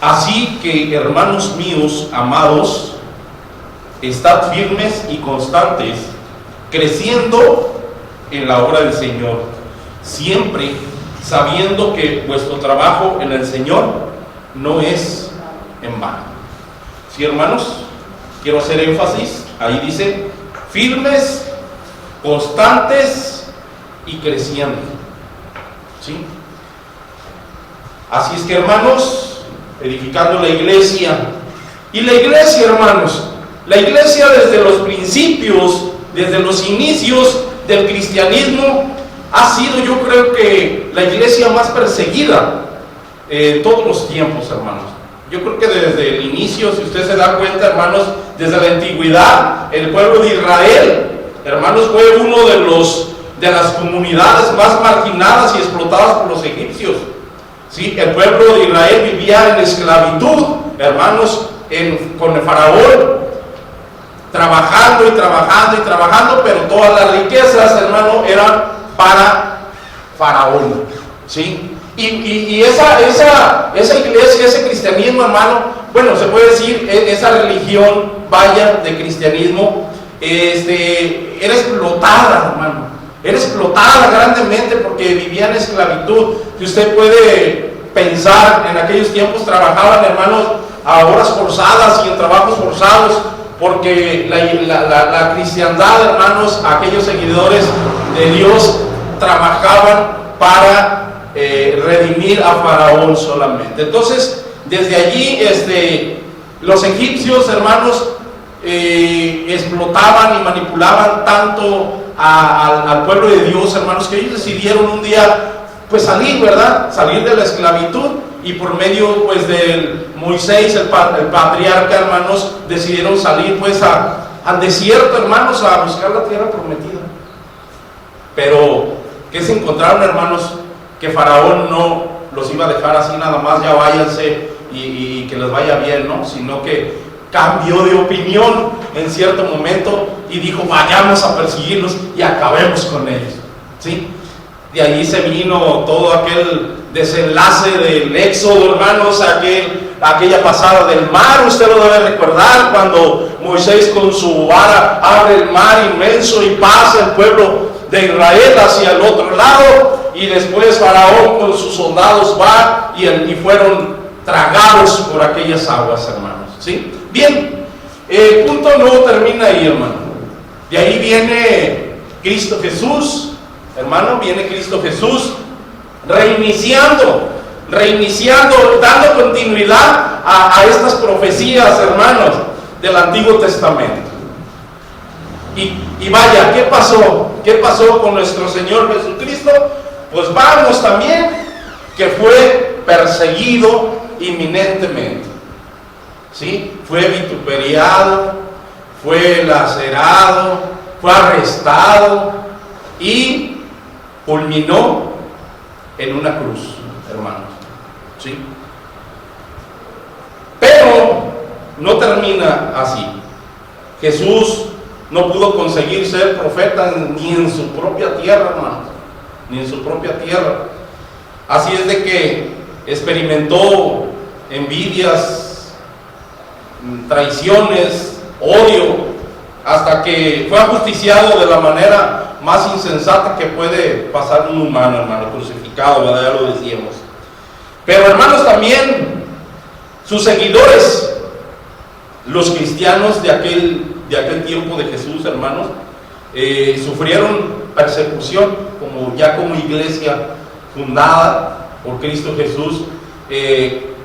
Así que, hermanos míos, amados, estad firmes y constantes, creciendo en la obra del Señor, siempre sabiendo que vuestro trabajo en el Señor no es en vano. Sí, hermanos, quiero hacer énfasis, ahí dice, firmes, constantes y creciendo. ¿Sí? Así es que, hermanos, edificando la iglesia. Y la iglesia, hermanos, la iglesia desde los principios, desde los inicios del cristianismo, ha sido, yo creo que, la iglesia más perseguida en todos los tiempos, hermanos. Yo creo que desde el inicio, si usted se da cuenta, hermanos, desde la antigüedad, el pueblo de Israel, hermanos, fue uno de las comunidades más marginadas y explotadas por los egipcios. ¿Sí? El pueblo de Israel vivía en esclavitud, hermanos, con el faraón, trabajando y trabajando y trabajando, pero todas las riquezas, hermano, eran para faraón. ¿Sí? Y esa iglesia, ese cristianismo, hermano, bueno, se puede decir, esa religión, vaya, de cristianismo, era explotada, hermano. Era explotada grandemente porque vivía en esclavitud. Si usted puede pensar, en aquellos tiempos trabajaban, hermanos, a horas forzadas y en trabajos forzados, porque la cristiandad, hermanos, aquellos seguidores de Dios trabajaban para redimir a Faraón solamente. Entonces, desde allí, los egipcios, hermanos, explotaban y manipulaban tanto al pueblo de Dios, hermanos, que ellos decidieron un día, pues salir, ¿verdad? Salir de la esclavitud, y por medio, pues, de Moisés, el patriarca, hermanos, decidieron salir, pues, al desierto, hermanos, a buscar la tierra prometida. Pero, ¿qué se encontraron, hermanos? Que Faraón no los iba a dejar así nada más, ya váyanse y que les vaya bien, ¿no? Sino que cambió de opinión en cierto momento y dijo, vayamos a perseguirlos y acabemos con ellos. ¿Sí? De allí se vino todo aquel desenlace del éxodo, hermanos, aquella pasada del mar. Usted lo debe recordar, cuando Moisés con su vara abre el mar inmenso y pasa el pueblo de Israel hacia el otro lado, y después Faraón con sus soldados va y fueron tragados por aquellas aguas, hermanos. ¿Sí? Bien, el punto no termina ahí, hermano. De ahí viene Cristo Jesús, hermano, viene Cristo Jesús reiniciando, dando continuidad a estas profecías, hermanos, del Antiguo Testamento. Y vaya, ¿qué pasó? ¿Qué pasó con nuestro Señor Jesucristo? Pues vamos también, que fue perseguido inminentemente. ¿Sí? Fue vituperiado, fue lacerado, fue arrestado y culminó en una cruz, hermanos. ¿Sí? Pero no termina así. Jesús no pudo conseguir ser profeta ni en su propia tierra, hermanos, ni en su propia tierra. Así es de que experimentó envidias, traiciones, odio, hasta que fue ajusticiado de la manera más insensata que puede pasar un humano, hermano, crucificado, ¿verdad? Ya lo decíamos. Pero, hermanos, también sus seguidores, los cristianos de aquel tiempo de Jesús, hermanos, sufrieron persecución, como iglesia fundada por Cristo Jesús.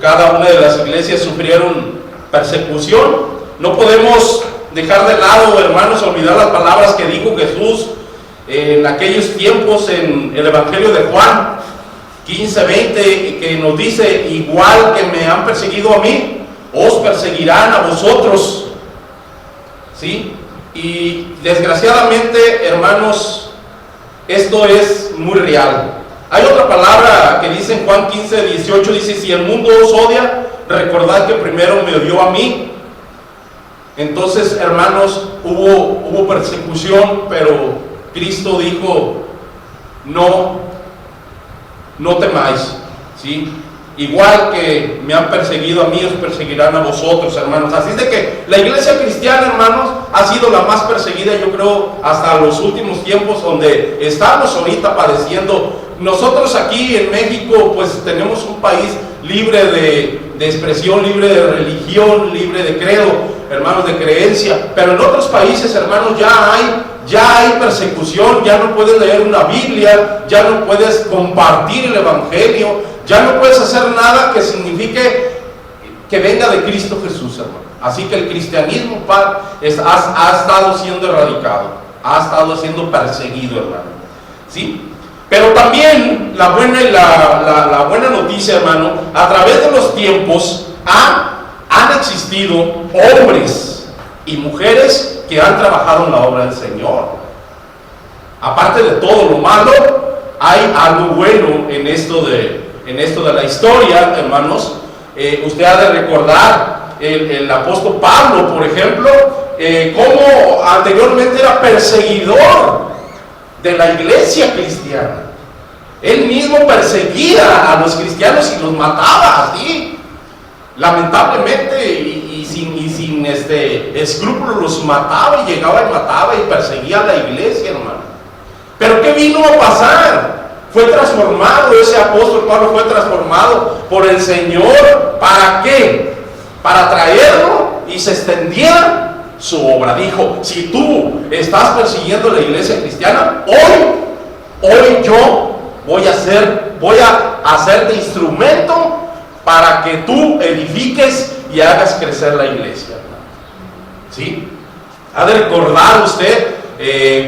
Cada una de las iglesias sufrieron persecución. No podemos dejar de lado, hermanos, olvidar las palabras que dijo Jesús en aquellos tiempos en el Evangelio de Juan 15:20, que nos dice, igual que me han perseguido a mí, os perseguirán a vosotros. ¿Sí? Y desgraciadamente, hermanos, esto es muy real. Hay otra palabra que dice en Juan 15:18, dice, si el mundo os odia, recordad que primero me odió a mí. Entonces, hermanos, hubo persecución, pero Cristo dijo, no temáis, ¿sí? igual que me han perseguido a mí, os perseguirán a vosotros, hermanos. Así es de que la iglesia cristiana, hermanos, ha sido la más perseguida, yo creo, hasta los últimos tiempos, donde estamos ahorita padeciendo. Nosotros aquí en México, pues tenemos un país libre de expresión, libre de religión, libre de credo, hermanos, de creencia. Pero en otros países, hermanos, ya hay persecución, ya no puedes leer una Biblia, ya no puedes compartir el Evangelio, ya no puedes hacer nada que signifique que venga de Cristo Jesús, hermano. Así que el cristianismo ha estado siendo erradicado, ha estado siendo perseguido, hermano. ¿Sí? Pero también la buena noticia, hermano, a través de los tiempos han existido hombres y mujeres que han trabajado en la obra del Señor. Aparte de todo lo malo, hay algo bueno en esto de la historia, hermanos. Usted ha de recordar el apóstol Pablo, por ejemplo, cómo anteriormente era perseguidor de la iglesia cristiana. Él mismo perseguía a los cristianos y los mataba así, lamentablemente, y sin escrúpulos los mataba, y llegaba y mataba y perseguía a la iglesia, hermano. Pero ¿qué vino a pasar? Fue transformado, ese apóstol Pablo fue transformado por el Señor. ¿Para qué? Para traerlo y se extendiera su obra. Dijo: si tú estás persiguiendo la iglesia cristiana, hoy yo voy a hacerte instrumento para que tú edifiques y hagas crecer la iglesia. ¿Sí? Ha de recordar usted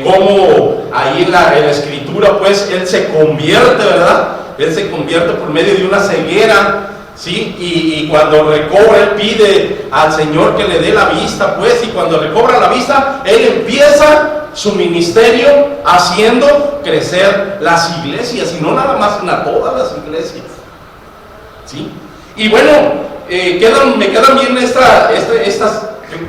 cómo ahí en la escritura, pues, él se convierte, ¿verdad? Él se convierte por medio de una ceguera. ¿Sí? Y cuando recobra, él pide al Señor que le dé la vista, pues, y cuando recobra la vista, él empieza su ministerio haciendo crecer las iglesias, y no nada más en todas las iglesias. ¿Sí? Y bueno, me quedan bien estas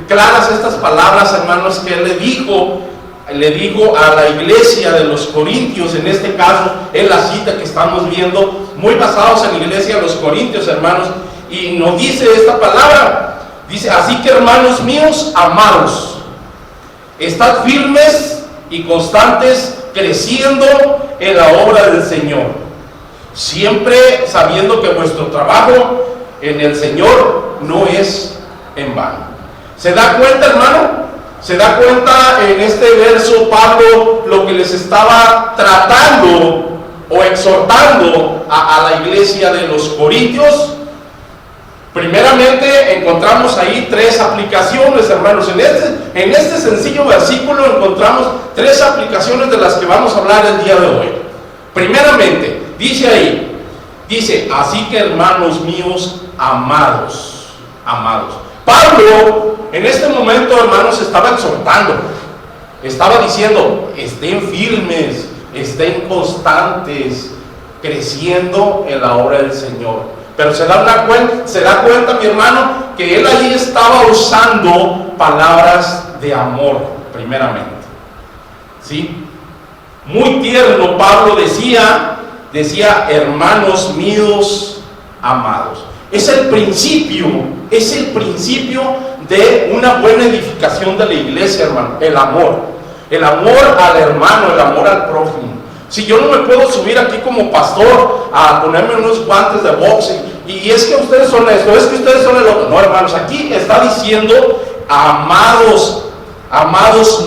claras, estas palabras, hermanos, que él le dijo a la iglesia de los Corintios. En este caso es la cita que estamos viendo, muy basados en la iglesia de los Corintios, hermanos, y nos dice esta palabra. Dice: así que, hermanos míos amados, estad firmes y constantes, creciendo en la obra del Señor, siempre sabiendo que vuestro trabajo en el Señor no es en vano. ¿Se da cuenta, hermano? ¿Se da cuenta en este verso Pablo lo que les estaba tratando o exhortando a la iglesia de los Corintios? Primeramente encontramos ahí tres aplicaciones, hermanos. En este sencillo versículo encontramos tres aplicaciones de las que vamos a hablar el día de hoy. Primeramente, dice: así que, hermanos míos amados. Pablo en este momento, hermanos, estaba exhortando, estaba diciendo: estén firmes, estén constantes, creciendo en la obra del Señor. Pero se da cuenta, mi hermano, que él allí estaba usando palabras de amor, primeramente. ¿Sí? Muy tierno, Pablo decía: hermanos míos amados. Es el principio de una buena edificación de la iglesia, hermano. El amor al hermano, el amor al prójimo. Si yo no me puedo subir aquí como pastor a ponerme unos guantes de boxe y es que ustedes son esto, es que ustedes son el otro. No, hermanos, aquí está diciendo: amados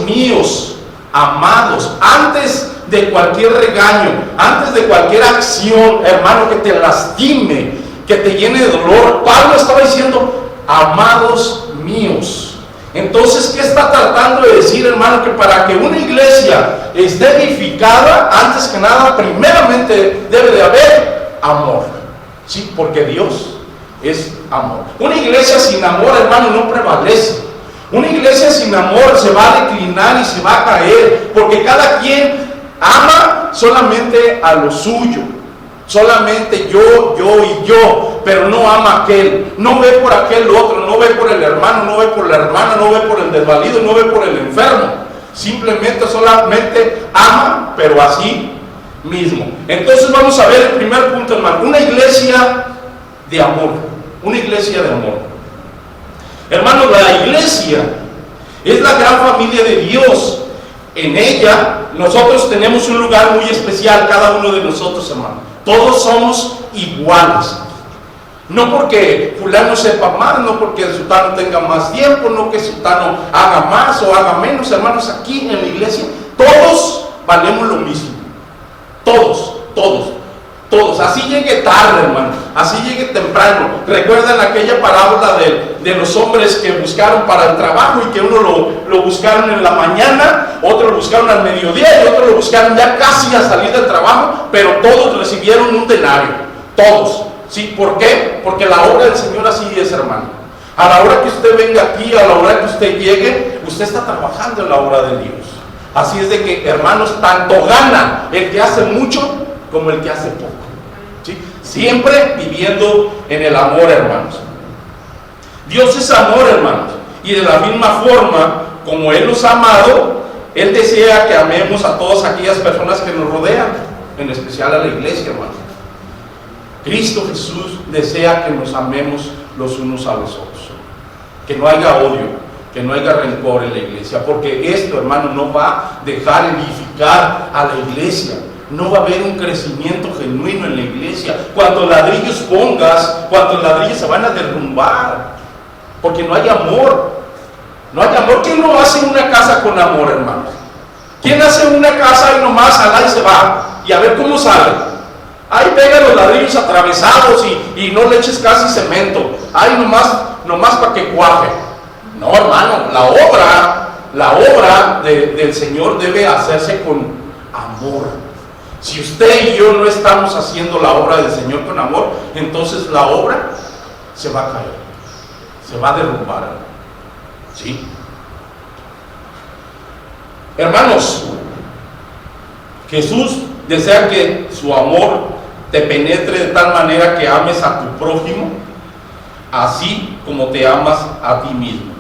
míos, amados. Antes de cualquier regaño, antes de cualquier acción, hermano, que te lastime, que te llene de dolor, Pablo estaba diciendo: amados míos. Entonces, ¿qué está tratando de decir, hermano? Que para que una iglesia esté edificada, antes que nada, primeramente debe de haber amor. Sí, porque Dios es amor. Una iglesia sin amor, hermano, no prevalece. Una iglesia sin amor se va a declinar y se va a caer, porque cada quien ama solamente a lo suyo. Solamente yo y yo, pero no ama a aquel, no ve por aquel otro, no ve por el hermano, no ve por la hermana, no ve por el desvalido, no ve por el enfermo. Simplemente, solamente ama, pero así mismo. Entonces vamos a ver el primer punto, hermano. Una iglesia de amor, una iglesia de amor. Hermanos, la iglesia es la gran familia de Dios. En ella nosotros tenemos un lugar muy especial, cada uno de nosotros, hermanos. Todos somos iguales. No porque fulano sepa más, no porque sultano tenga más tiempo, no que sultano haga más o haga menos. Hermanos, aquí en la iglesia todos valemos lo mismo. Todos. Así llegue tarde, hermano, así llegue temprano. ¿Recuerdan aquella parábola de los hombres que buscaron para el trabajo y que uno lo buscaron en la mañana, otro lo buscaron al mediodía y otro lo buscaron ya casi a salir del trabajo, pero todos recibieron un denario? Todos. ¿Sí? ¿Por qué? Porque la obra del Señor así es, hermano. A la hora que usted venga aquí, a la hora que usted llegue, usted está trabajando en la obra de Dios. Así es de que, hermanos, tanto gana el que hace mucho como el que hace poco. ¿Sí? Siempre viviendo en el amor, hermanos. Dios es amor, hermanos. Y de la misma forma como Él nos ha amado, Él desea que amemos a todas aquellas personas que nos rodean, en especial a la iglesia, hermanos. Cristo Jesús desea que nos amemos los unos a los otros, que no haya odio, que no haya rencor en la iglesia, porque esto, hermano, no va a dejar edificar a la iglesia. No va a haber un crecimiento genuino en la iglesia. Cuando ladrillos pongas, cuando ladrillos se van a derrumbar, porque no hay amor. No hay amor. ¿Quién no hace una casa con amor, hermanos? ¿Quién hace una casa y nomás al y se va? Y a ver cómo sale. Ahí pega los ladrillos atravesados y no le eches casi cemento. Ahí nomás para que cuaje. No, hermano, la obra del Señor debe hacerse con amor. Si usted y yo no estamos haciendo la obra del Señor con amor, entonces la obra se va a caer, se va a derrumbar. ¿Sí? Hermanos, Jesús desea que su amor te penetre de tal manera que ames a tu prójimo, así como te amas a ti mismo.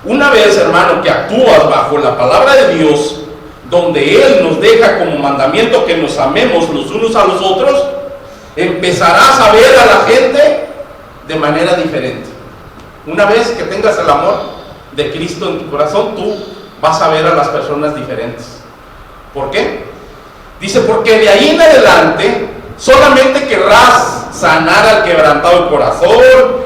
Una vez, hermano, que actúas bajo la palabra de Dios, donde Él nos deja como mandamiento que nos amemos los unos a los otros, empezarás a ver a la gente de manera diferente. Una vez que tengas el amor de Cristo en tu corazón, tú vas a ver a las personas diferentes. ¿Por qué? Dice, porque de ahí en adelante solamente querrás sanar al quebrantado el corazón,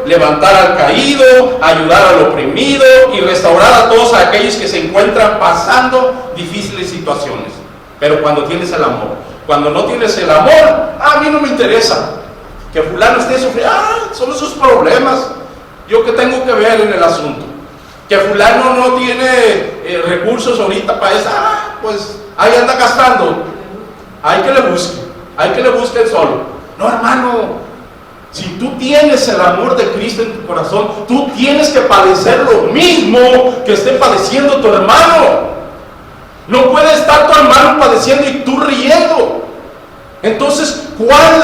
levantar al caído, ayudar al oprimido y restaurar a todos aquellos que se encuentran pasando difíciles situaciones. Pero cuando tienes el amor, cuando no tienes el amor, a mí no me interesa que fulano esté sufriendo, son sus problemas, yo qué tengo que ver en el asunto. Que fulano no tiene recursos ahorita para eso, pues ahí anda gastando, hay que le busque el solo. No, hermano, si tú tienes el amor de Cristo en tu corazón, tú tienes que padecer lo mismo que esté padeciendo tu hermano. No puede estar tu hermano padeciendo y tú riendo. Entonces, ¿cuál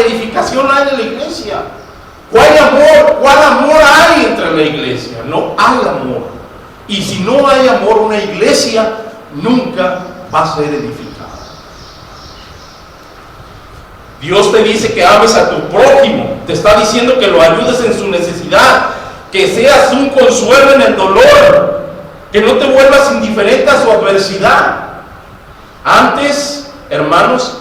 edificación hay en la iglesia? ¿Cuál amor hay entre la iglesia? No hay amor. Y si no hay amor, una iglesia nunca va a ser edificada. Dios te dice que ames a tu prójimo, te está diciendo que lo ayudes en su necesidad, que seas un consuelo en el dolor, que no te vuelvas indiferente a su adversidad. Antes, hermanos,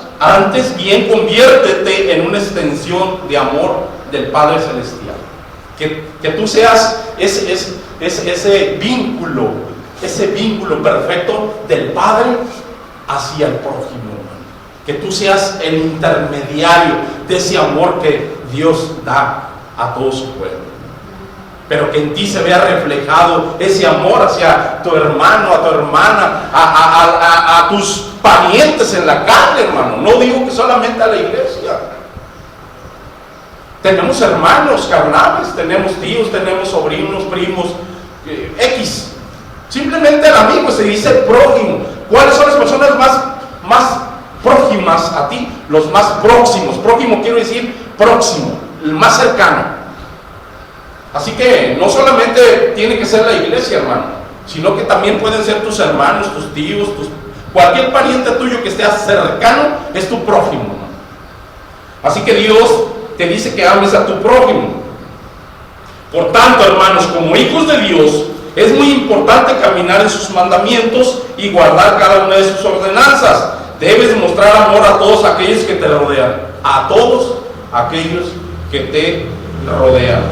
bien conviértete en una extensión de amor del Padre Celestial. Que tú seas ese vínculo perfecto del Padre hacia el prójimo. Que tú seas el intermediario de ese amor que Dios da a todo su pueblo. Pero que en ti se vea reflejado ese amor hacia tu hermano, a tu hermana, a tus parientes en la carne, hermano. No digo que solamente a la iglesia. Tenemos hermanos carnales, tenemos tíos, tenemos sobrinos, primos, X. Simplemente el amigo se dice prójimo. ¿Cuáles son las personas más próximas a ti? Los más próximos. Próximo quiero decir próximo, el más cercano. Así que no solamente tiene que ser la iglesia, hermano, sino que también pueden ser tus hermanos, tus tíos, cualquier pariente tuyo que esté cercano es tu prójimo, hermano. Así que Dios te dice que ames a tu prójimo. Por tanto, hermanos, como hijos de Dios, es muy importante caminar en sus mandamientos y guardar cada una de sus ordenanzas. Debes mostrar amor a todos aquellos que te rodean. A todos aquellos que te rodean.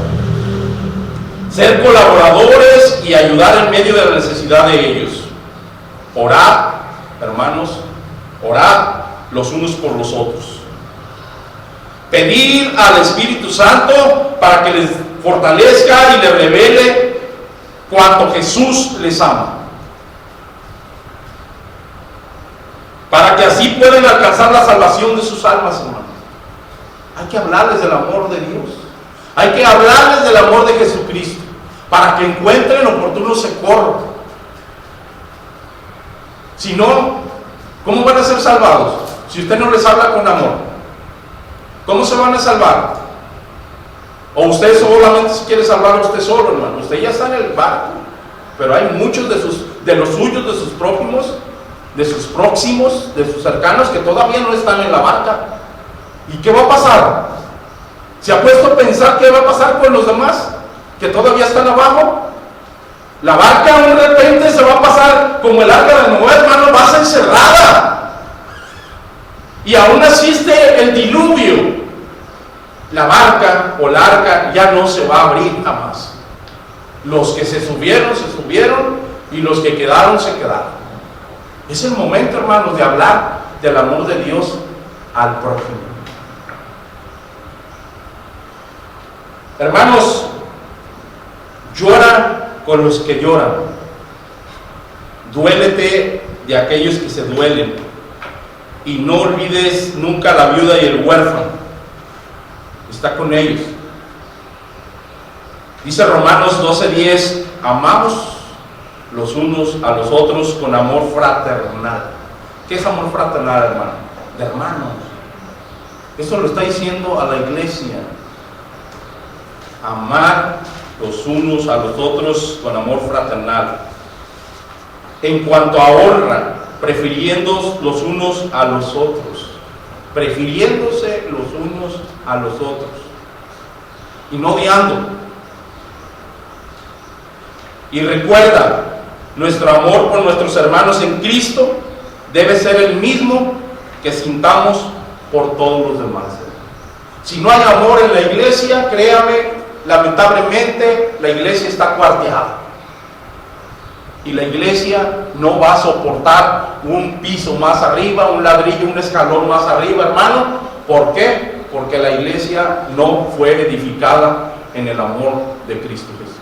Ser colaboradores y ayudar en medio de la necesidad de ellos. Orad, hermanos, orad los unos por los otros. Pedir al Espíritu Santo para que les fortalezca y les revele cuanto Jesús les ama, para que así puedan alcanzar la salvación de sus almas, hermanos. Hay que hablarles del amor de Dios, hay que hablarles del amor de Jesucristo, para que encuentren oportuno socorro. Si no, ¿cómo van a ser salvados? Si usted no les habla con amor, ¿cómo se van a salvar? O usted solamente se quiere salvar a usted solo, hermano. Usted ya está en el barco, pero hay muchos de los suyos, de sus prójimos, de sus próximos, de sus cercanos que todavía no están en la barca. ¿Y qué va a pasar? ¿Se ha puesto a pensar qué va a pasar con los demás que todavía están abajo? La barca de repente se va a pasar como el arca de Noé, hermano, va a ser cerrada. Y aún asiste el diluvio. La barca o la arca ya no se va a abrir jamás. Los que se subieron, y los que quedaron, se quedaron. Es el momento, hermanos, de hablar del amor de Dios al prójimo. Hermanos, llora con los que lloran. Duélete de aquellos que se duelen. Y no olvides nunca a la viuda y el huérfano. Está con ellos. Dice Romanos 12:10, amamos los unos a los otros con amor fraternal. ¿Qué es amor fraternal, hermano? De hermanos. Eso lo está diciendo a la iglesia. Amar los unos a los otros con amor fraternal. En cuanto a honra, prefiriendo los unos a los otros. Prefiriéndose los unos a los otros y no odiando. Y recuerda, nuestro amor por nuestros hermanos en Cristo debe ser el mismo que sintamos por todos los demás. Si no hay amor en la iglesia, créame, lamentablemente la iglesia está cuarteada. Y la iglesia no va a soportar un piso más arriba, un ladrillo, un escalón más arriba, hermano. ¿Por qué? Porque la iglesia no fue edificada en el amor de Cristo Jesús.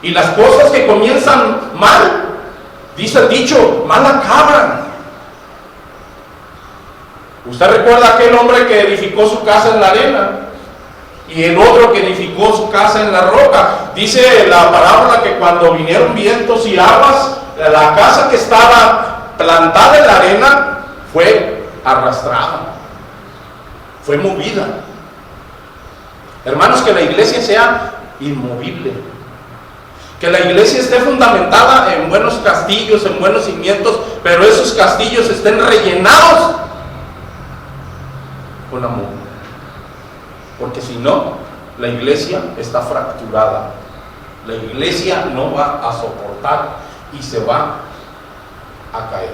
Y las cosas que comienzan mal, dice el dicho, mal acaban. ¿Usted recuerda aquel hombre que edificó su casa en la arena? Y el otro que edificó su casa en la roca. Dice la parábola que cuando vinieron vientos y aguas, la casa que estaba plantada en la arena fue arrastrada, fue movida. Hermanos, que la iglesia sea inmovible, que la iglesia esté fundamentada en buenos castillos, en buenos cimientos, pero esos castillos estén rellenados con amor. Porque si no, la iglesia está fracturada. La iglesia no va a soportar y se va a caer.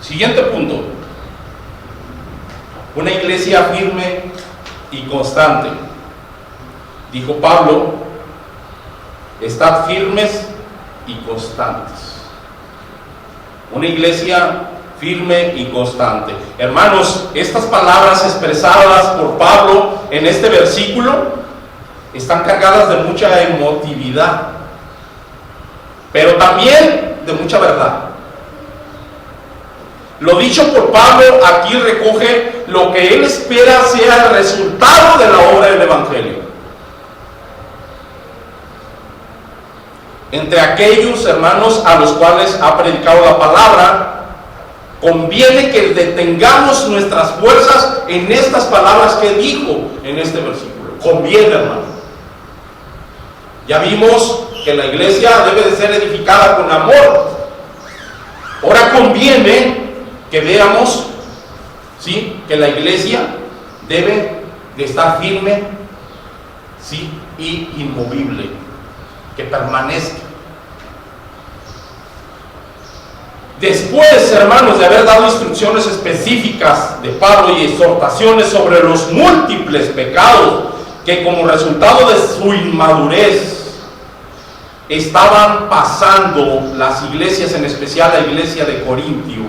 Siguiente punto. Una iglesia firme y constante. Dijo Pablo, estad firmes y constantes. Una iglesia firme y constante. Hermanos, estas palabras expresadas por Pablo en este versículo están cargadas de mucha emotividad, pero también de mucha verdad. Lo dicho por Pablo aquí recoge lo que él espera sea el resultado de la obra del Evangelio. Entre aquellos hermanos a los cuales ha predicado la palabra, conviene que detengamos nuestras fuerzas en estas palabras que dijo en este versículo. Conviene, hermano. Ya vimos que la iglesia debe de ser edificada con amor. Ahora conviene que veamos, ¿sí?, que la iglesia debe de estar firme, sí, y inmovible, que permanezca. Después, hermanos, de haber dado instrucciones específicas de Pablo y exhortaciones sobre los múltiples pecados que como resultado de su inmadurez estaban pasando las iglesias, en especial la iglesia de Corintio,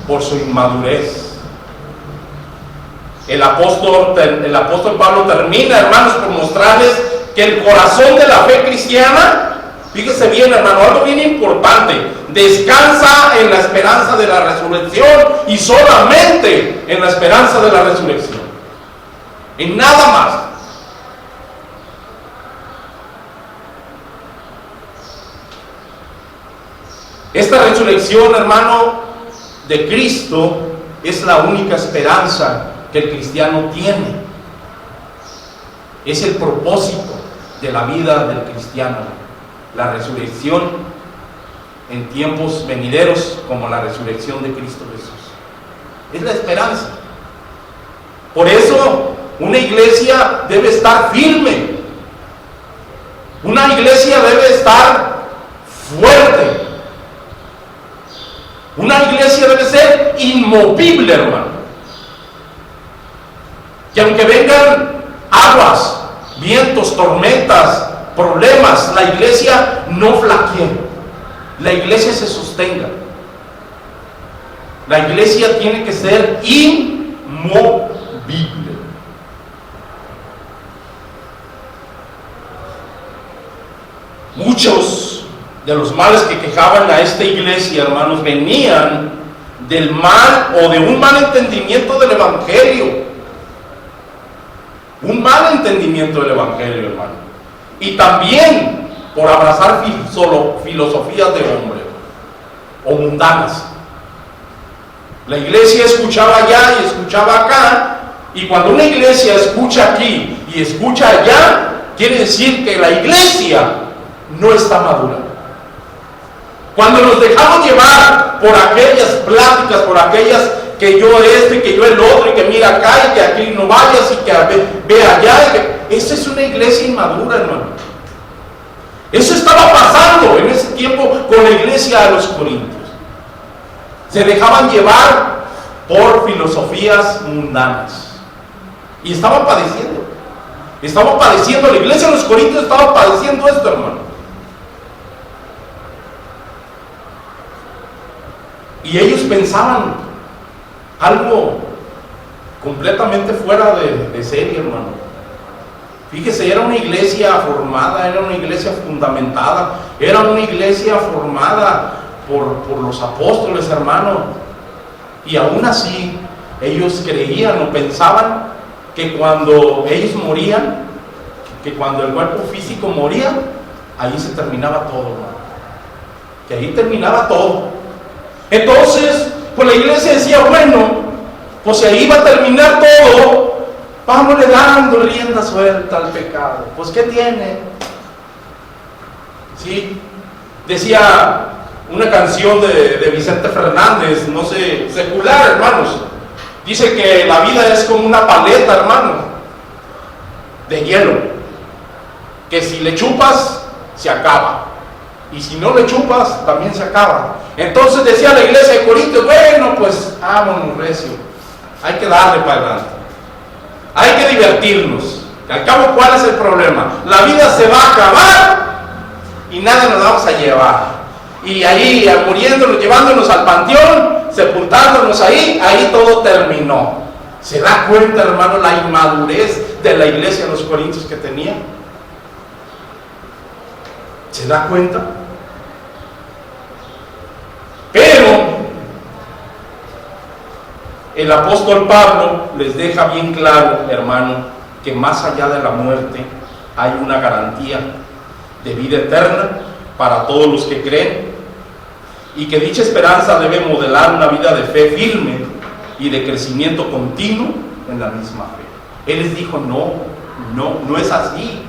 por su inmadurez, el apóstol Pablo termina, hermanos, por mostrarles que el corazón de la fe cristiana, fíjese bien, hermano, algo bien importante, descansa en la esperanza de la resurrección y solamente en la esperanza de la resurrección, en nada más. Esta resurrección, hermano, de Cristo es la única esperanza que el cristiano tiene. Es el propósito de la vida del cristiano, la resurrección en tiempos venideros como la resurrección de Cristo Jesús. Es la esperanza. Por eso una iglesia debe estar firme. Una iglesia debe estar fuerte. Una iglesia debe ser inmovible, hermano. Que aunque vengan aguas, vientos, tormentas, problemas, la iglesia no flaquee. La iglesia se sostenga. La iglesia tiene que ser inmovible. Muchos de los males que quejaban a esta iglesia, hermanos, venían del mal o de un mal entendimiento del evangelio. Un mal entendimiento del evangelio, hermano. Y también por abrazar filosofías de hombre o mundanas. La iglesia escuchaba allá y escuchaba acá, y cuando una iglesia escucha aquí y escucha allá, quiere decir que la iglesia no está madura. Cuando nos dejamos llevar por aquellas pláticas, por aquellas que yo esto y que yo el otro, y que mira acá y que aquí no vayas y que ve allá, esa es una iglesia inmadura, hermano. Eso estaba pasando en ese tiempo con la iglesia de los Corintios. Se dejaban llevar por filosofías mundanas y estaban padeciendo. La iglesia de los Corintios estaba padeciendo esto, hermano. Y ellos pensaban algo completamente fuera de serie, hermano. Fíjese, era una iglesia formada, era una iglesia fundamentada, era una iglesia formada por los apóstoles, hermano. Y aún así, ellos creían o pensaban que cuando ellos morían, que cuando el cuerpo físico moría, ahí se terminaba todo, hermano. Que ahí terminaba todo. Entonces, pues la iglesia decía, bueno, pues si ahí va a terminar todo, vámonos dando rienda suelta al pecado. Pues ¿qué tiene? Sí, decía una canción de Vicente Fernández, no sé, secular, hermanos. Dice que la vida es como una paleta, hermano, de hielo, que si le chupas, se acaba. Y si no le chupas, también se acaba. Entonces decía la iglesia de Corintios, bueno, pues vámonos recio, hay que darle para adelante, hay que divertirnos. Al cabo, ¿cuál es el problema? La vida se va a acabar y nada nos vamos a llevar. Y ahí, muriéndonos, llevándonos al panteón, sepultándonos ahí todo terminó. ¿Se da cuenta, hermano, la inmadurez de la iglesia de los Corintios que tenía? ¿Se da cuenta? Pero el apóstol Pablo les deja bien claro, hermano, que más allá de la muerte hay una garantía de vida eterna para todos los que creen, y que dicha esperanza debe modelar una vida de fe firme y de crecimiento continuo en la misma fe. Él les dijo, no es así.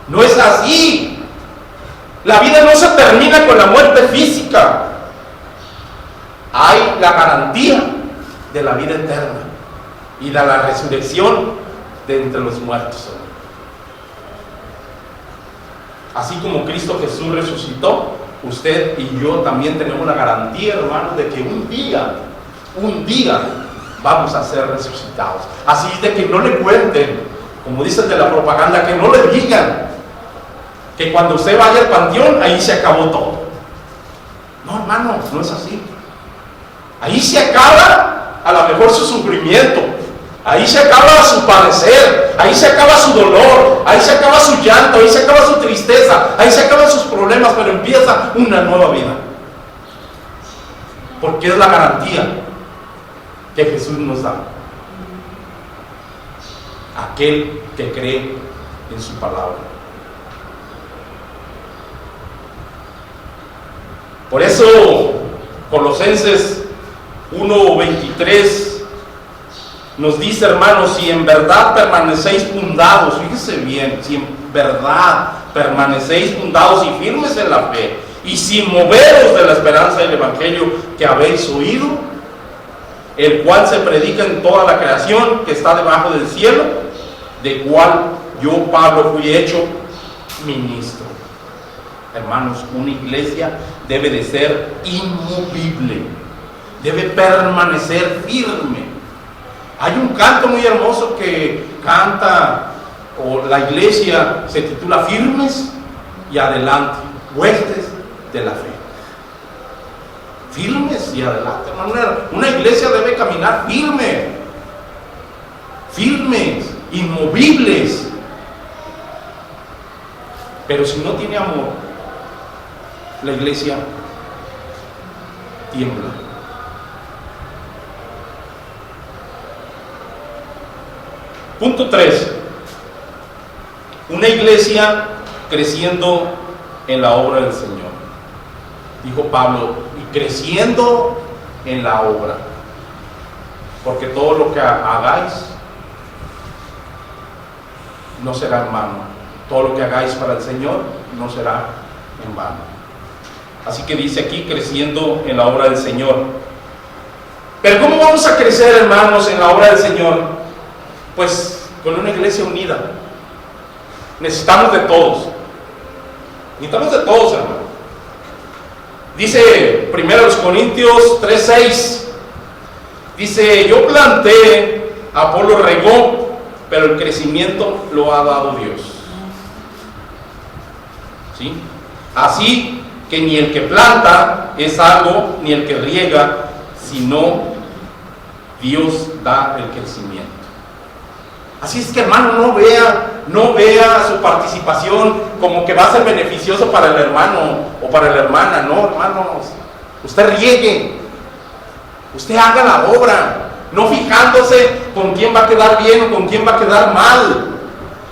No es así. La vida no se termina con la muerte física. Hay la garantía de la vida eterna. y de la resurrección de entre los muertos. Así como Cristo Jesús resucitó, usted y yo también tenemos la garantía, hermanos, de que un día vamos a ser resucitados. Así de que no le cuenten, como dicen de la propaganda, que no le digan que cuando usted vaya al panteón, ahí se acabó todo. No, hermanos, no es así. Ahí se acaba a lo mejor su sufrimiento, ahí se acaba su padecer, ahí se acaba su dolor, ahí se acaba su llanto, ahí se acaba su tristeza, ahí se acaban sus problemas, pero empieza una nueva vida. Porque es la garantía que Jesús nos da. Aquel que cree en su palabra. Por eso Colosenses 1:23 nos dice, hermanos, si en verdad permanecéis fundados, fíjese bien, si en verdad permanecéis fundados y firmes en la fe, y sin moveros de la esperanza del evangelio que habéis oído, el cual se predica en toda la creación que está debajo del cielo, de cual yo, Pablo, fui hecho ministro. Hermanos, una iglesia debe de ser inmovible, debe permanecer firme. Hay un canto muy hermoso que canta, o la iglesia se titula Firmes y Adelante, huestes de la fe. Firmes y adelante, hermano. Una iglesia debe caminar firmes, inmovibles. Pero si no tiene amor, la iglesia tiembla. Punto 3. Una iglesia creciendo en la obra del Señor. Dijo Pablo, y creciendo en la obra. Porque todo lo que hagáis no será en vano. Todo lo que hagáis para el Señor no será en vano. Así que dice aquí, creciendo en la obra del Señor. Pero ¿cómo vamos a crecer, hermanos, en la obra del Señor? Pues con una iglesia unida. Necesitamos de todos. Necesitamos de todos, hermanos. Dice 1 Corintios 3:6. Dice, yo planté, Apolo regó, pero el crecimiento lo ha dado Dios. ¿Sí? Así que ni el que planta es algo, ni el que riega, sino Dios da el crecimiento. Así es que, hermano, no vea su participación como que va a ser beneficioso para el hermano o para la hermana. No, hermanos, usted riegue, usted haga la obra, no fijándose con quién va a quedar bien o con quién va a quedar mal.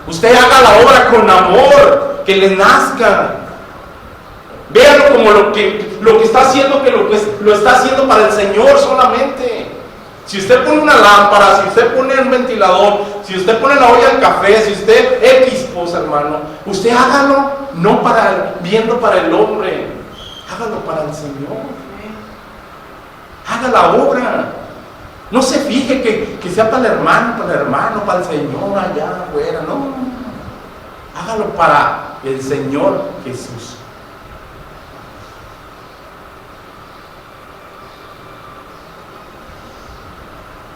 Usted haga la obra con amor, que le nazca. Véanlo como lo que está haciendo, que lo está haciendo para el Señor solamente. Si usted pone una lámpara, si usted pone un ventilador, si usted pone la olla del café, si usted X, pues, hermano, usted hágalo no viendo para el hombre, hágalo para el Señor. Haga la obra. No se fije que sea para el hermano, para el Señor allá afuera, no. Hágalo para el Señor Jesús.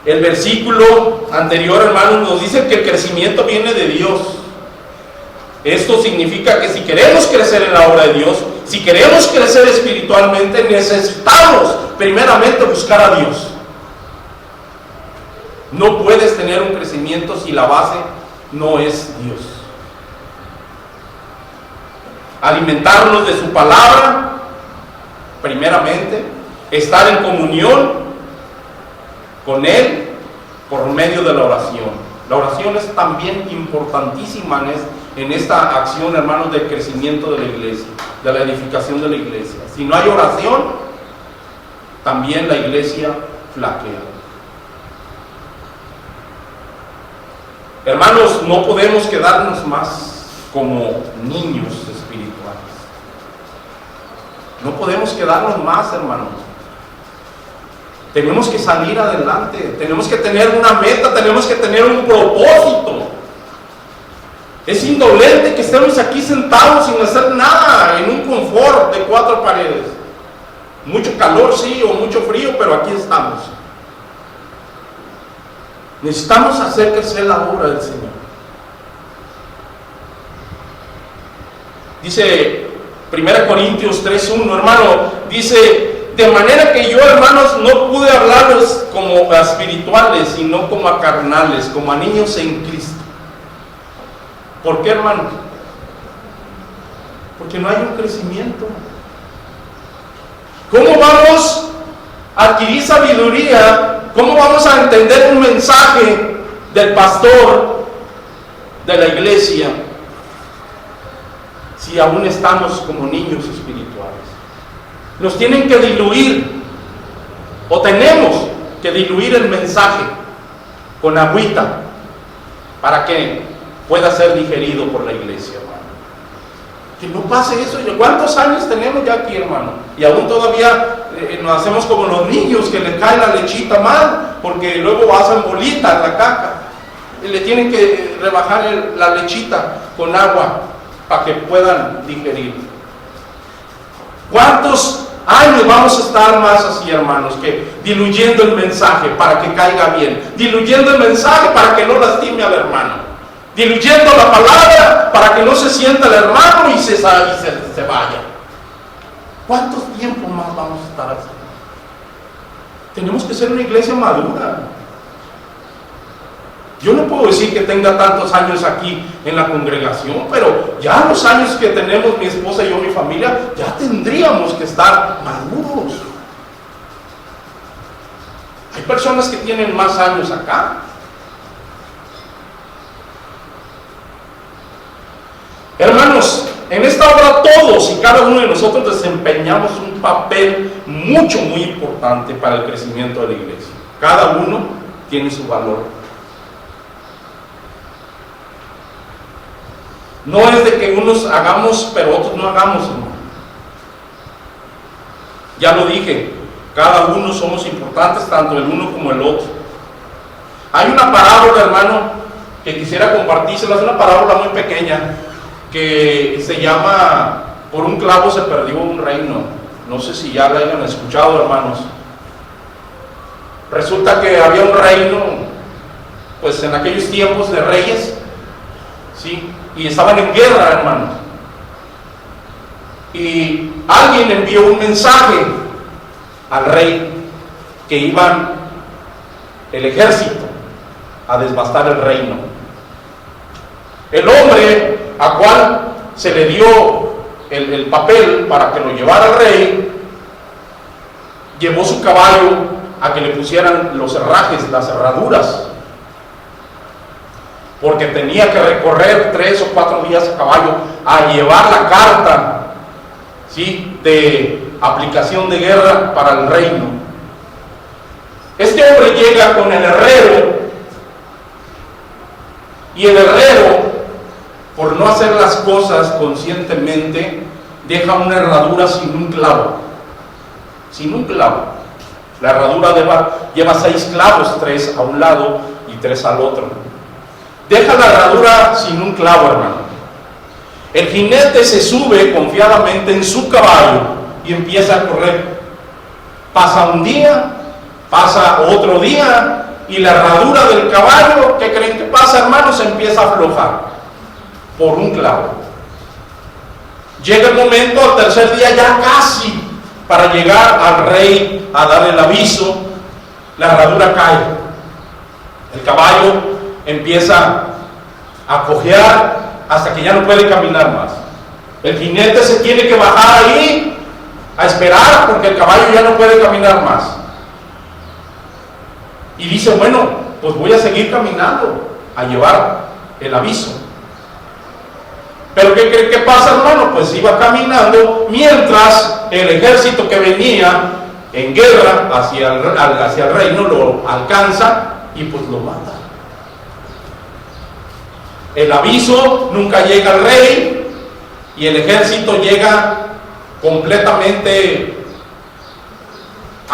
El versículo anterior, hermanos, nos dice que el crecimiento viene de Dios. Esto significa que si queremos crecer en la obra de Dios, si queremos crecer espiritualmente, necesitamos primeramente buscar a Dios. No puedes tener un crecimiento si la base no es Dios. Alimentarnos de su palabra, primeramente, estar en comunión con Él por medio de la oración. La oración es también importantísima en esta acción, hermanos, del crecimiento de la iglesia, de la edificación de la iglesia. Si no hay oración, también la iglesia flaquea. Hermanos, no podemos quedarnos más como niños espirituales. No podemos quedarnos más, hermanos. Tenemos que salir adelante, tenemos que tener una meta, tenemos que tener un propósito. Es indolente que estemos aquí sentados sin hacer nada, en un confort de 4 paredes. Mucho calor, sí, o mucho frío, pero aquí estamos. Necesitamos hacer crecer la obra del Señor. Dice 1 Corintios 3:1, hermano, dice: de manera que yo, hermanos, no pude hablarlos como a espirituales, sino como a carnales, como a niños en Cristo. ¿Por qué, hermano? Porque no hay un crecimiento. ¿Cómo vamos a adquirir sabiduría? ¿Cómo vamos a entender un mensaje del pastor de la iglesia si aún estamos como niños espirituales? Nos tienen que diluir, o tenemos que diluir el mensaje con agüita para que pueda ser digerido por la iglesia, hermano. Que no pase eso. ¿Cuántos años tenemos ya aquí, hermano? Y aún todavía nos hacemos como los niños, que le cae la lechita mal, porque luego hacen bolita en la caca y le tienen que rebajar la lechita con agua para que puedan digerir. ¿Cuántos años vamos a estar más así, hermanos? Que diluyendo el mensaje para que caiga bien, diluyendo el mensaje para que no lastime al hermano, diluyendo la palabra para que no se sienta el hermano y se vaya. ¿Cuántos tiempos más vamos a estar así? Tenemos que ser una iglesia madura. Yo no puedo decir que tenga tantos años aquí en la congregación, pero ya los años que tenemos mi esposa y yo, mi familia, ya tendríamos que estar maduros. Hay personas que tienen más años acá. Hermanos, en esta obra todos y cada uno de nosotros desempeñamos un papel muy importante para el crecimiento de la iglesia. Cada uno tiene su valor. No es de que unos hagamos pero otros no hagamos, hermano. Ya lo dije, cada uno somos importantes, tanto el uno como el otro. Hay una parábola, hermano, que quisiera compartírsela. Es una parábola muy pequeña que se llama "Por un clavo se perdió un reino". No sé si ya la hayan escuchado, hermanos. Resulta que había un reino, pues en aquellos tiempos de reyes, ¿sí? Y estaban en guerra, hermanos. Y alguien envió un mensaje al rey que iban el ejército a devastar el reino. El hombre a cual se le dio el papel para que lo llevara al rey, llevó su caballo a que le pusieran los herrajes, las herraduras, porque tenía que recorrer 3 o 4 días a caballo a llevar la carta, ¿sí?, de aplicación de guerra para el reino. Este hombre llega con el herrero, y el herrero, por no hacer las cosas conscientemente, deja una herradura sin un clavo. Sin un clavo. La herradura lleva 6 clavos, 3 a un lado y 3 al otro. Deja la herradura sin un clavo, hermano. El jinete se sube confiadamente en su caballo y empieza a correr. Pasa un día, pasa otro día, y la herradura del caballo, ¿qué creen que pasa, hermanos? Se empieza a aflojar por un clavo. Llega el momento, al tercer día, ya casi para llegar al rey a dar el aviso, la herradura cae. El caballo empieza a cojear hasta que ya no puede caminar más. El jinete se tiene que bajar ahí a esperar porque el caballo ya no puede caminar más. Y dice, bueno, pues voy a seguir caminando a llevar el aviso. Pero ¿qué cree que pasa, hermano? Pues iba caminando mientras el ejército que venía en guerra hacia el reino lo alcanza y pues lo mata. El aviso nunca llega al rey y el ejército llega completamente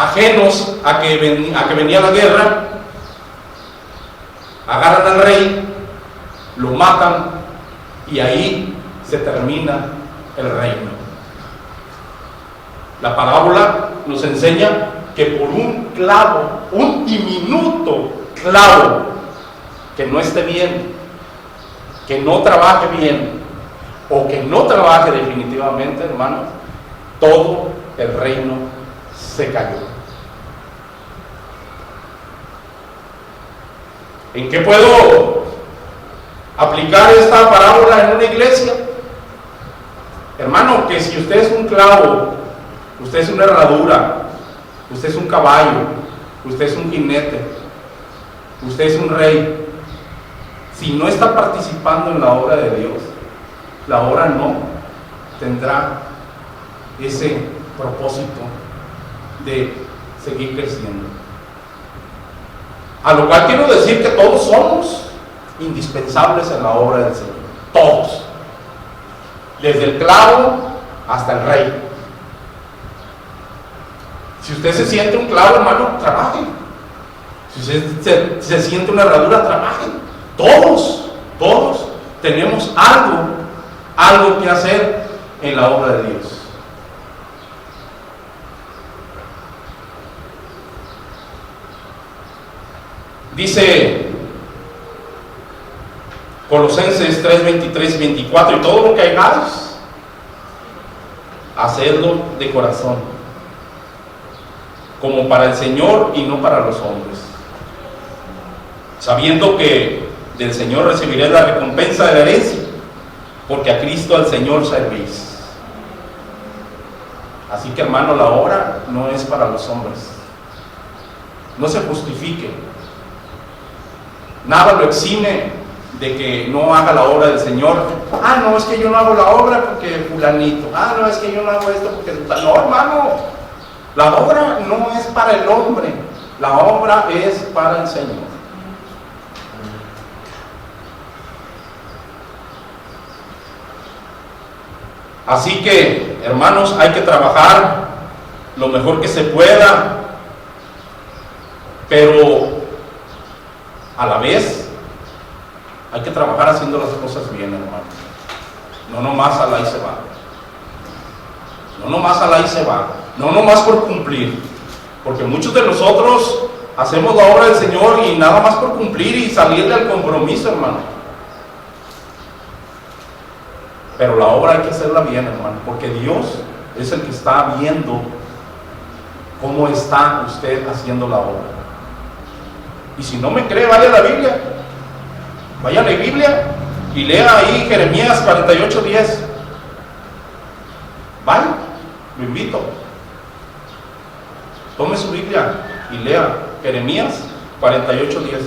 ajenos a que venía la guerra, agarran al rey, lo matan y ahí se termina el reino. La parábola nos enseña que por un clavo, un diminuto clavo, que no esté bien, que no trabaje bien, o que no trabaje definitivamente, hermanos, todo el reino se cayó. ¿En qué puedo aplicar esta parábola en una iglesia? Hermano, que si usted es un clavo, usted es una herradura, usted es un caballo, usted es un jinete, usted es un rey, si no está participando en la obra de Dios, la obra no tendrá ese propósito de seguir creciendo. A lo cual quiero decir que todos somos indispensables en la obra del Señor, todos, desde el clavo hasta el rey. Si usted se siente un clavo, hermano, trabaje. Si usted se siente una herradura, trabaje. Todos tenemos algo que hacer en la obra de Dios. Dice Colosenses 3, 23 y 24: y todo lo que hagáis, hacedlo de corazón, como para el Señor y no para los hombres, sabiendo que del Señor recibiréis la recompensa de la herencia, porque a Cristo al Señor servís. Así que, hermano, la obra no es para los hombres. No se justifique. Nada lo exime de que no haga la obra del Señor. No, es que yo no hago la obra porque fulanito. No, es que yo no hago esto porque... No, hermano, la obra no es para el hombre, la obra es para el Señor. Así que, hermanos, hay que trabajar lo mejor que se pueda, pero a la vez hay que trabajar haciendo las cosas bien, hermano. No nomás al ahí se va. No nomás al ahí se va. No nomás por cumplir. Porque muchos de nosotros hacemos la obra del Señor y nada más por cumplir y salirle al compromiso, hermano. Pero la obra hay que hacerla bien, hermano, porque Dios es el que está viendo cómo está usted haciendo la obra. Y si no me cree, vaya a la Biblia. Vaya a la Biblia y lea ahí Jeremías 48:10. Vaya, lo invito. Tome su Biblia y lea Jeremías 48:10.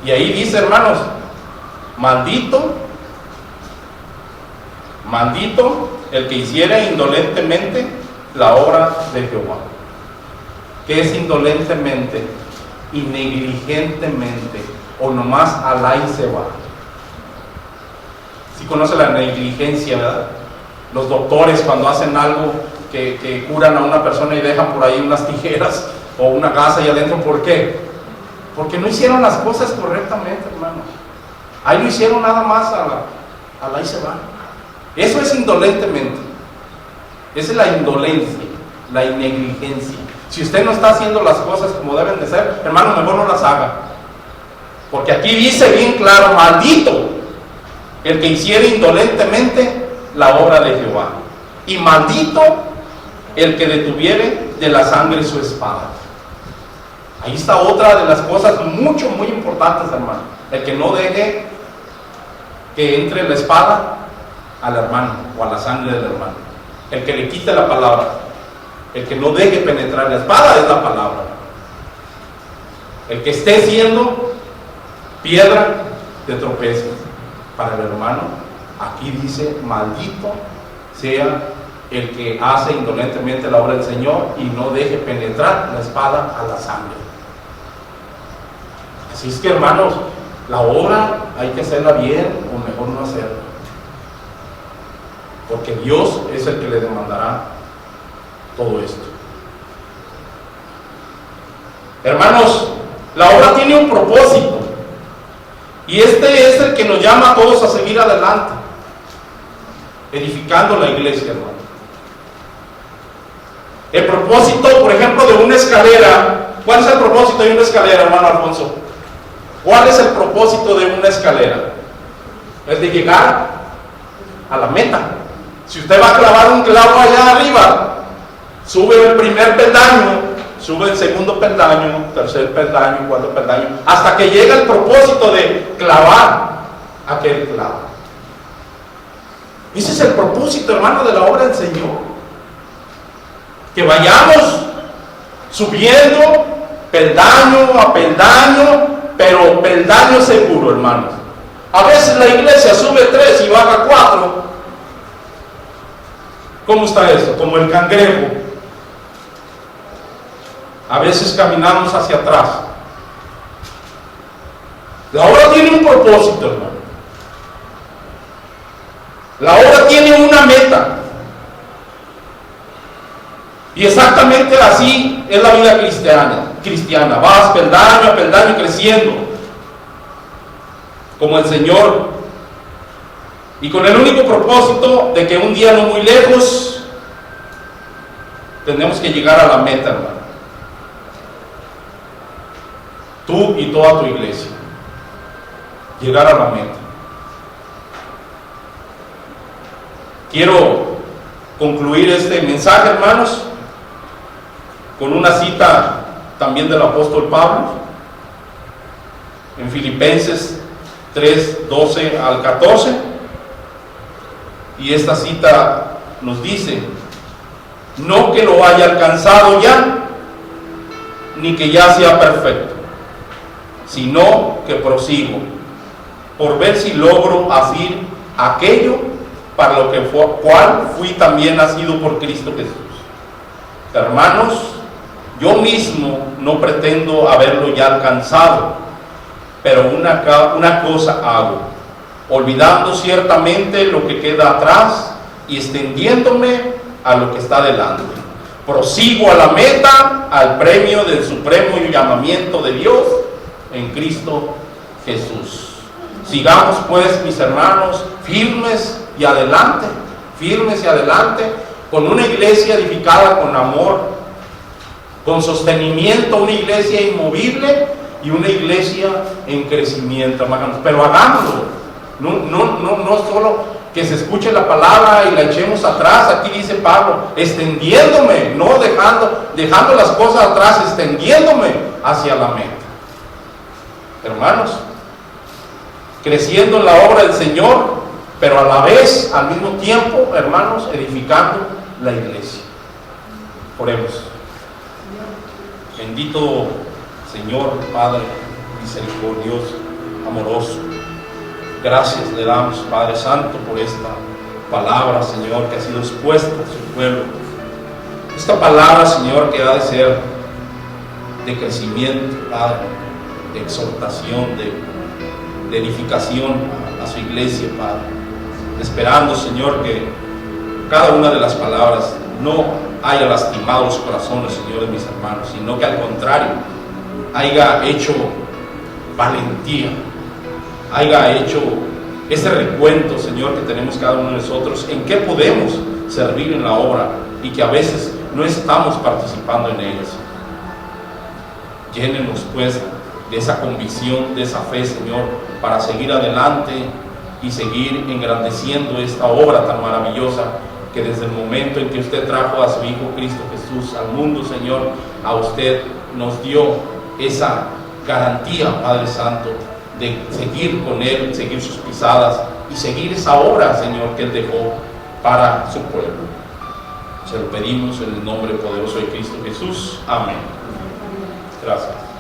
Y ahí dice, hermanos, maldito el que hiciera indolentemente la obra de Jehová. ¿Qué es indolentemente? Y negligentemente, o nomás al ahí se va. ¿Sí conoce la negligencia, verdad? Los doctores cuando hacen algo que curan a una persona y dejan por ahí unas tijeras o una gasa ahí adentro, ¿por qué? Porque no hicieron las cosas correctamente, hermano. Ahí lo hicieron nada más al ahí se va. Eso es indolentemente. Esa es la indolencia, la negligencia. Si usted no está haciendo las cosas como deben de ser, hermano, mejor no las haga. Porque aquí dice bien claro, maldito el que hiciera indolentemente la obra de Jehová, y maldito el que detuviere de la sangre su espada. Ahí está otra de las cosas muy importantes, hermano. El que no deje que entre la espada al hermano o a la sangre del hermano. El que le quite la palabra. El que no deje penetrar la espada es la palabra. El que esté siendo piedra de tropiezo para el hermano. Aquí dice, maldito sea el que hace indolentemente la obra del Señor y no deje penetrar la espada a la sangre. Así es que, hermanos, la obra hay que hacerla bien o mejor no hacerla, porque Dios es el que le demandará todo esto. Hermanos, la obra tiene un propósito, y este es el que nos llama a todos a seguir adelante, edificando la iglesia, hermano. El propósito, por ejemplo, de una escalera. ¿Cuál es el propósito de una escalera, hermano Alfonso? ¿Cuál es el propósito de una escalera? Es de llegar a la meta. Si usted va a clavar un clavo allá arriba, sube el primer peldaño, sube el segundo peldaño, tercer peldaño, cuarto peldaño, hasta que llega el propósito de clavar aquel clavo. Ese es el propósito, hermano, de la obra del Señor. Que vayamos subiendo peldaño a peldaño, pero peldaño seguro, hermanos. A veces la iglesia sube 3 y baja 4. ¿Cómo está eso? Como el cangrejo. A veces caminamos hacia atrás. La obra tiene un propósito, hermano. La obra tiene una meta. Y exactamente así es la vida cristiana. Vas peldaño a peldaño creciendo, como el Señor, y con el único propósito de que un día no muy lejos tenemos que llegar a la meta, hermano. Tú y toda tu iglesia, llegar a la meta. Quiero concluir este mensaje, hermanos, con una cita también del apóstol Pablo, en Filipenses 3, 12 al 14, y esta cita nos dice: no que lo haya alcanzado ya, ni que ya sea perfecto, sino que prosigo, por ver si logro hacer aquello para lo que cual fui también nacido por Cristo Jesús. Hermanos, yo mismo no pretendo haberlo ya alcanzado, pero una cosa hago, olvidando ciertamente lo que queda atrás y extendiéndome a lo que está delante. Prosigo a la meta, al premio del supremo llamamiento de Dios en Cristo Jesús. Sigamos pues, mis hermanos, firmes y adelante, con una iglesia edificada con amor, con sostenimiento, una iglesia inmovible y una iglesia en crecimiento, hermanos. Pero hagámoslo, no solo que se escuche la palabra y la echemos atrás. Aquí dice Pablo, extendiéndome, no dejando las cosas atrás, extendiéndome hacia la meta. Hermanos, creciendo en la obra del Señor, pero a la vez, al mismo tiempo, hermanos, edificando la iglesia. Oremos. Bendito Señor, Padre misericordioso, amoroso, gracias le damos, Padre Santo, por esta palabra, Señor, que ha sido expuesta a su pueblo. Esta palabra, Señor, que ha de ser de crecimiento, Padre, de exhortación, de edificación a su iglesia, Padre. Esperando, Señor, que cada una de las palabras no haya lastimado los corazones, Señor, de mis hermanos, sino que al contrario, haya hecho valentía, haya hecho ese recuento, Señor, que tenemos cada uno de nosotros, en qué podemos servir en la obra y que a veces no estamos participando en ellas. Llénenos, pues, de esa convicción, de esa fe, Señor, para seguir adelante y seguir engrandeciendo esta obra tan maravillosa que desde el momento en que usted trajo a su Hijo Cristo Jesús al mundo, Señor, a usted nos dio esa garantía, Padre Santo, de seguir con Él, seguir sus pisadas y seguir esa obra, Señor, que Él dejó para su pueblo. Se lo pedimos en el nombre poderoso de Cristo Jesús. Amén. Gracias.